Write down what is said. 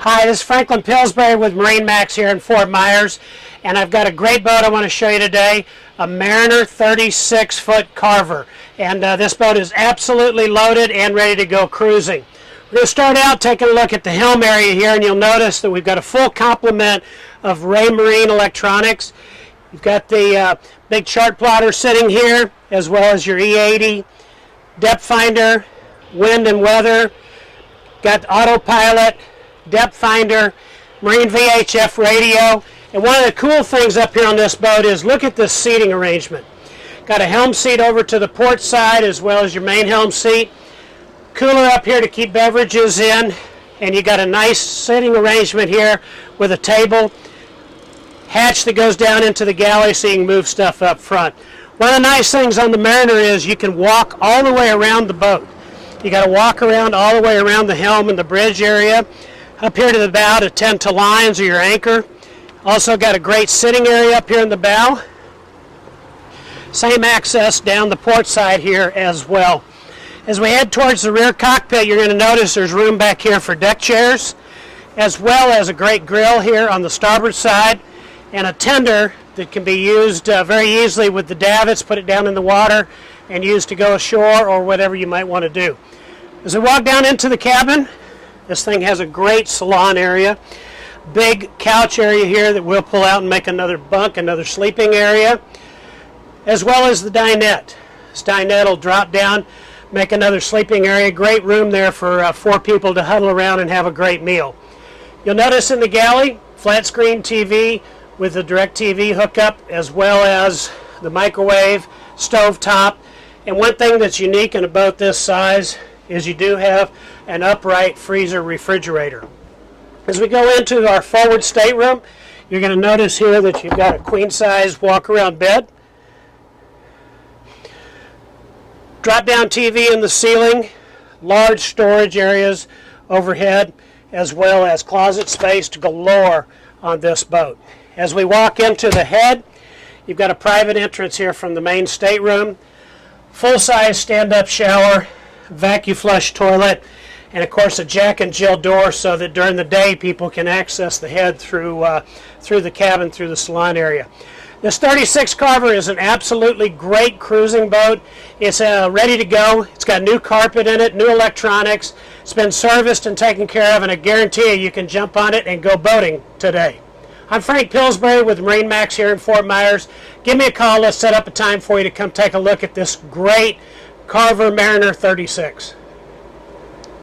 Hi, this is Franklin Pillsbury with MarineMax here in Fort Myers, and I've got a great boat I want to show you today, a Mariner 36-foot Carver. And this boat is absolutely loaded and ready to go cruising. We're going to start out taking a look at the Helm area here, and you'll notice that we've got a full complement of Raymarine electronics. You've got the big chart plotter sitting here, as well as your E80, depth finder, wind and weather, got autopilot, depth finder, marine VHF radio. And one of the cool things up here on this boat is look at this seating arrangement. Got a helm seat over to the port side as well as your main helm seat. Cooler up here to keep beverages in, and you got a nice sitting arrangement here with a table. Hatch that goes down into the galley so you can move stuff up front. One of the nice things on the Mariner is you can walk all the way around the boat. You got to walk around all the way around the helm and the bridge area. Up here to the bow to tend to lines or your anchor. Also got a great sitting area up here in the bow. Same access down the port side here as well. As we head towards the rear cockpit, you're going to notice there's room back here for deck chairs, as well as a great grill here on the starboard side, and a tender that can be used very easily with the davits. Put it down in the water and use to go ashore or whatever you might want to do. As we walk down into the cabin, this thing has a great salon area. Big couch area here that we'll pull out and make another bunk, another sleeping area, as well as the dinette. This dinette will drop down, make another sleeping area. Great room there for 4 people to huddle around and have a great meal. You'll notice in the galley, flat screen TV with the direct TV hookup, as well as the microwave, stove top. And one thing that's unique in a boat this size is you do have an upright freezer refrigerator. As we go into our forward stateroom, you're going to notice here that you've got a queen size walk around bed. Drop down TV in the ceiling, large storage areas overhead, as well as closet space galore on this boat. As we walk into the head, you've got a private entrance here from the main stateroom, full-size stand-up shower, vacuum flush toilet, and of course a Jack and Jill door so that during the day people can access the head through the cabin, through the salon area. This 36 Carver is an absolutely great cruising boat. It's ready to go. It's got new carpet in it, new electronics. It's been serviced and taken care of, and I guarantee you can jump on it and go boating today. I'm Frank Pillsbury with MarineMax here in Fort Myers. Give me a call. Let's set up a time for you to come take a look at this great Carver Mariner 36.